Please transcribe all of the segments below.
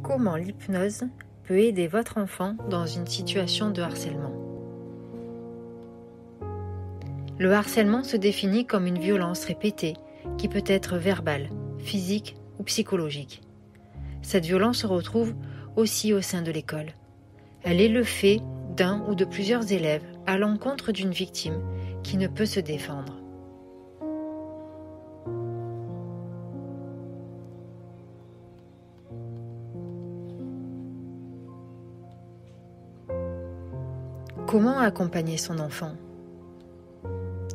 Comment l'hypnose peut aider votre enfant dans une situation de harcèlement? Le harcèlement se définit comme une violence répétée qui peut être verbale, physique ou psychologique. Cette violence se retrouve aussi au sein de l'école. Elle est le fait d'un ou de plusieurs élèves à l'encontre d'une victime qui ne peut se défendre. Comment accompagner son enfant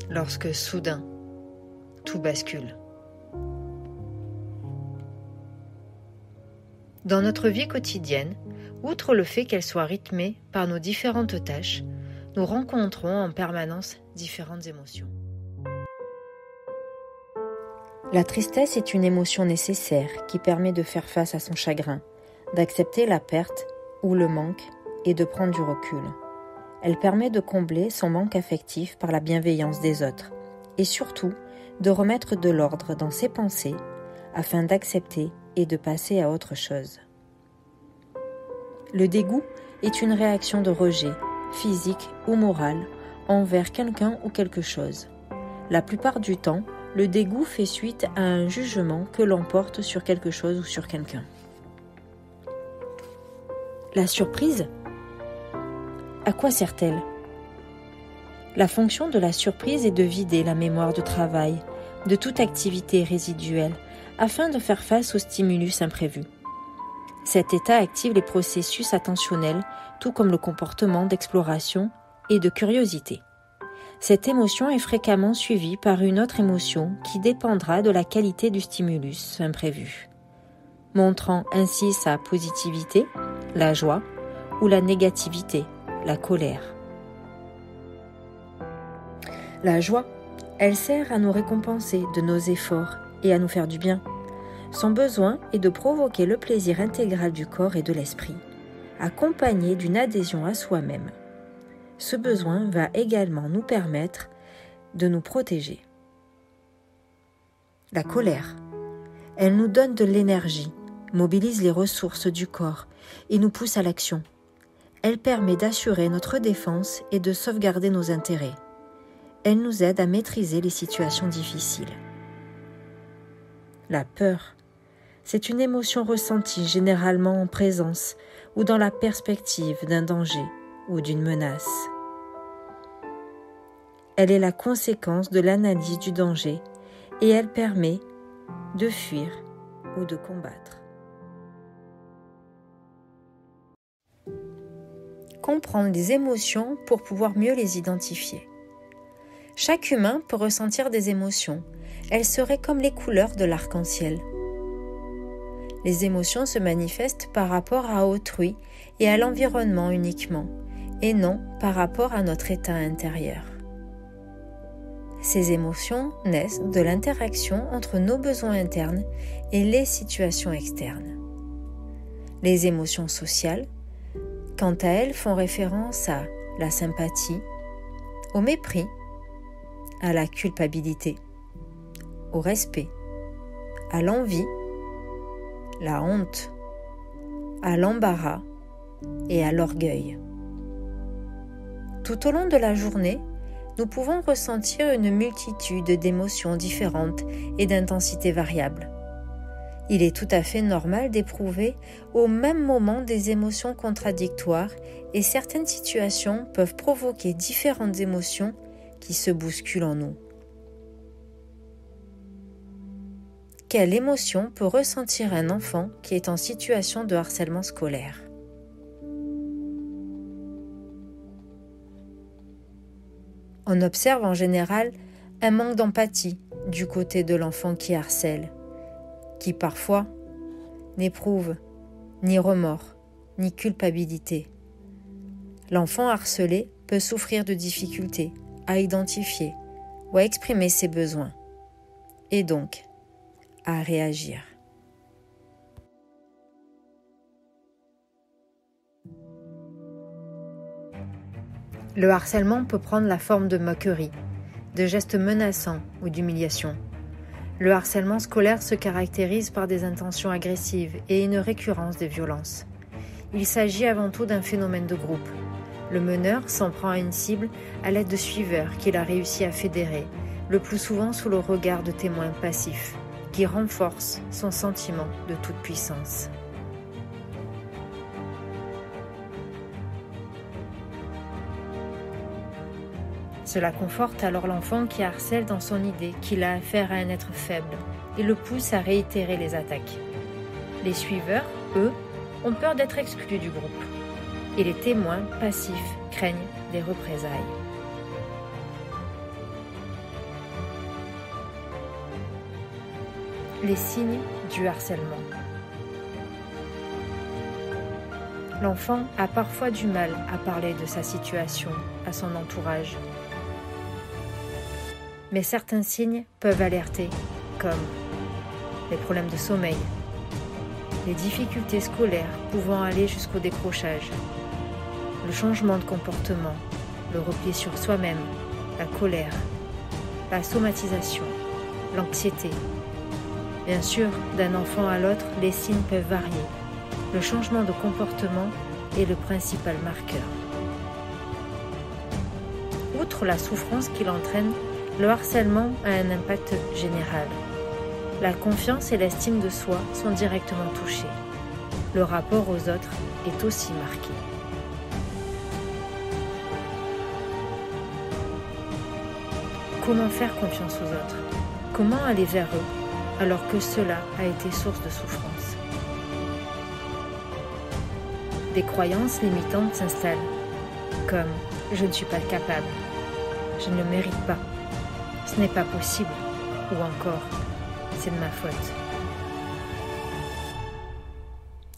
lorsque soudain tout bascule? Dans notre vie quotidienne, outre le fait qu'elle soit rythmée par nos différentes tâches, nous rencontrons en permanence différentes émotions. La tristesse est une émotion nécessaire qui permet de faire face à son chagrin, d'accepter la perte ou le manque et de prendre du recul. Elle permet de combler son manque affectif par la bienveillance des autres et surtout de remettre de l'ordre dans ses pensées afin d'accepter et de passer à autre chose. Le dégoût est une réaction de rejet, physique ou morale, envers quelqu'un ou quelque chose. La plupart du temps, le dégoût fait suite à un jugement que l'on porte sur quelque chose ou sur quelqu'un. La surprise ? À quoi sert-elle ? La fonction de la surprise est de vider la mémoire de travail, de toute activité résiduelle, afin de faire face au stimulus imprévu. Cet état active les processus attentionnels, tout comme le comportement d'exploration et de curiosité. Cette émotion est fréquemment suivie par une autre émotion qui dépendra de la qualité du stimulus imprévu, montrant ainsi sa positivité, la joie, ou la négativité, la colère. La joie, elle sert à nous récompenser de nos efforts et à nous faire du bien. Son besoin est de provoquer le plaisir intégral du corps et de l'esprit, accompagné d'une adhésion à soi-même. Ce besoin va également nous permettre de nous protéger. La colère, elle nous donne de l'énergie, mobilise les ressources du corps et nous pousse à l'action. Elle permet d'assurer notre défense et de sauvegarder nos intérêts. Elle nous aide à maîtriser les situations difficiles. La peur, c'est une émotion ressentie généralement en présence ou dans la perspective d'un danger ou d'une menace. Elle est la conséquence de l'analyse du danger et elle permet de fuir ou de combattre. Comprendre les émotions pour pouvoir mieux les identifier. Chaque humain peut ressentir des émotions. Elles seraient comme les couleurs de l'arc-en-ciel. Les émotions se manifestent par rapport à autrui et à l'environnement uniquement, et non par rapport à notre état intérieur. Ces émotions naissent de l'interaction entre nos besoins internes et les situations externes. Les émotions sociales, quant à elles, font référence à la sympathie, au mépris, à la culpabilité, au respect, à l'envie, la honte, à l'embarras et à l'orgueil. Tout au long de la journée, nous pouvons ressentir une multitude d'émotions différentes et d'intensités variables. Il est tout à fait normal d'éprouver au même moment des émotions contradictoires et certaines situations peuvent provoquer différentes émotions qui se bousculent en nous. Quelle émotion peut ressentir un enfant qui est en situation de harcèlement scolaire ? On observe en général un manque d'empathie du côté de l'enfant qui harcèle, qui parfois n'éprouve ni remords, ni culpabilité. L'enfant harcelé peut souffrir de difficultés à identifier ou à exprimer ses besoins, et donc à réagir. Le harcèlement peut prendre la forme de moquerie, de gestes menaçants ou d'humiliation. Le harcèlement scolaire se caractérise par des intentions agressives et une récurrence des violences. Il s'agit avant tout d'un phénomène de groupe. Le meneur s'en prend à une cible à l'aide de suiveurs qu'il a réussi à fédérer, le plus souvent sous le regard de témoins passifs, qui renforcent son sentiment de toute puissance. Cela conforte alors l'enfant qui harcèle dans son idée qu'il a affaire à un être faible et le pousse à réitérer les attaques. Les suiveurs, eux, ont peur d'être exclus du groupe et les témoins passifs craignent des représailles. Les signes du harcèlement. L'enfant a parfois du mal à parler de sa situation à son entourage. Mais certains signes peuvent alerter, comme les problèmes de sommeil, les difficultés scolaires pouvant aller jusqu'au décrochage, le changement de comportement, le repli sur soi-même, la colère, la somatisation, l'anxiété. Bien sûr, d'un enfant à l'autre, les signes peuvent varier. Le changement de comportement est le principal marqueur. Outre la souffrance qu'il entraîne, le harcèlement a un impact général. La confiance et l'estime de soi sont directement touchées. Le rapport aux autres est aussi marqué. Comment faire confiance aux autres? Comment aller vers eux alors que cela a été source de souffrance? Des croyances limitantes s'installent, comme « je ne suis pas capable »,« je ne le mérite pas »,« ce n'est pas possible » ou encore « c'est de ma faute ».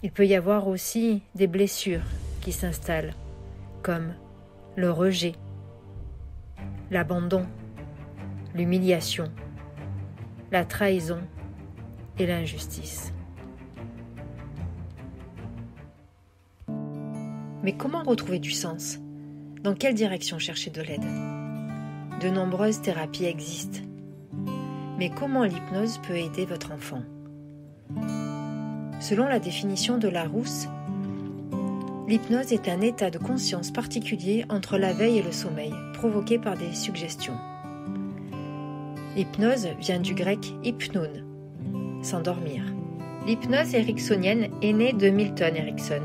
Il peut y avoir aussi des blessures qui s'installent, comme le rejet, l'abandon, l'humiliation, la trahison et l'injustice. Mais comment retrouver du sens? Dans quelle direction chercher de l'aide? De nombreuses thérapies existent. Mais comment l'hypnose peut aider votre enfant? Selon la définition de Larousse, l'hypnose est un état de conscience particulier entre la veille et le sommeil, provoqué par des suggestions. L'hypnose vient du grec hypnoun, s'endormir. L'hypnose ericksonienne est née de Milton Erickson,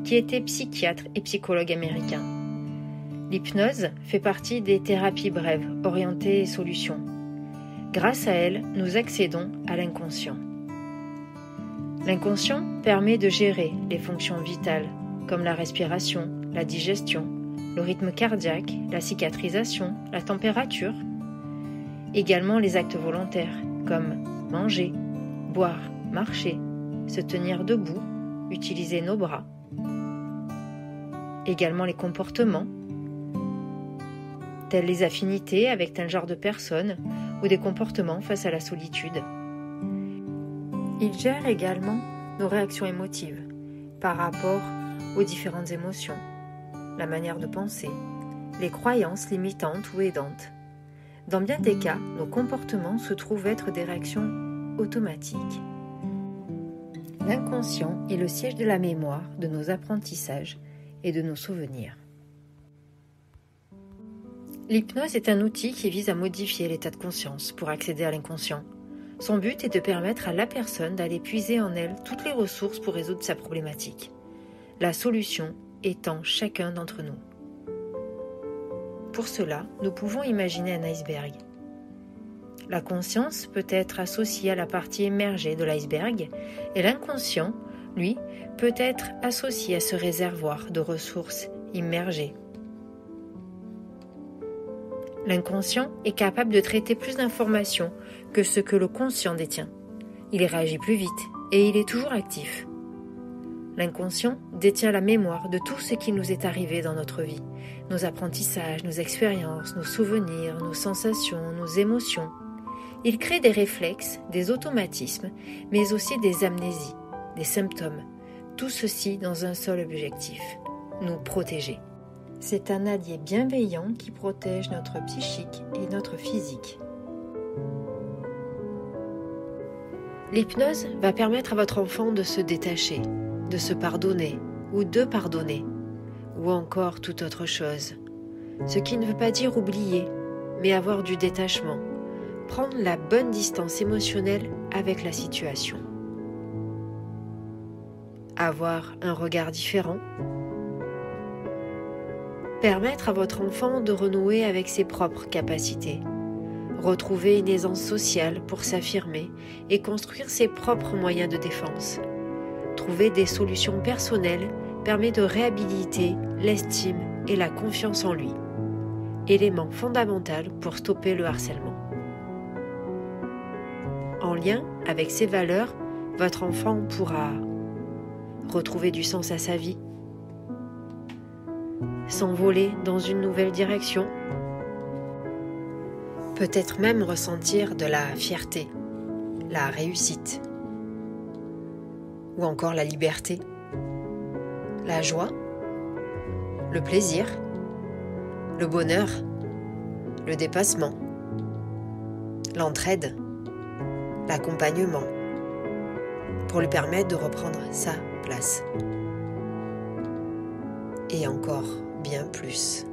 qui était psychiatre et psychologue américain. L'hypnose fait partie des thérapies brèves, orientées solutions. Grâce à elle, nous accédons à l'inconscient. L'inconscient permet de gérer les fonctions vitales, comme la respiration, la digestion, le rythme cardiaque, la cicatrisation, la température. Également les actes volontaires, comme manger, boire, marcher, se tenir debout, utiliser nos bras. Également les comportements, tels les affinités avec tel genre de personne ou des comportements face à la solitude. Il gère également nos réactions émotives par rapport aux différentes émotions, la manière de penser, les croyances limitantes ou aidantes. Dans bien des cas, nos comportements se trouvent être des réactions automatiques. L'inconscient est le siège de la mémoire, de nos apprentissages et de nos souvenirs. L'hypnose est un outil qui vise à modifier l'état de conscience pour accéder à l'inconscient. Son but est de permettre à la personne d'aller puiser en elle toutes les ressources pour résoudre sa problématique. La solution étant chacun d'entre nous. Pour cela, nous pouvons imaginer un iceberg. La conscience peut être associée à la partie émergée de l'iceberg et l'inconscient, lui, peut être associé à ce réservoir de ressources immergées. L'inconscient est capable de traiter plus d'informations que ce que le conscient détient. Il réagit plus vite et il est toujours actif. L'inconscient détient la mémoire de tout ce qui nous est arrivé dans notre vie, nos apprentissages, nos expériences, nos souvenirs, nos sensations, nos émotions. Il crée des réflexes, des automatismes, mais aussi des amnésies, des symptômes. Tout ceci dans un seul objectif, nous protéger. C'est un allié bienveillant qui protège notre psychique et notre physique. L'hypnose va permettre à votre enfant de se détacher, de se pardonner ou de pardonner, ou encore toute autre chose. Ce qui ne veut pas dire oublier, mais avoir du détachement, prendre la bonne distance émotionnelle avec la situation. Avoir un regard différent. Permettre à votre enfant de renouer avec ses propres capacités. Retrouver une aisance sociale pour s'affirmer et construire ses propres moyens de défense. Trouver des solutions personnelles permet de réhabiliter l'estime et la confiance en lui, élément fondamental pour stopper le harcèlement. En lien avec ces valeurs, votre enfant pourra retrouver du sens à sa vie, s'envoler dans une nouvelle direction, peut-être même ressentir de la fierté, la réussite, ou encore la liberté, la joie, le plaisir, le bonheur, le dépassement, l'entraide, l'accompagnement, pour lui permettre de reprendre sa place. Et encore bien plus.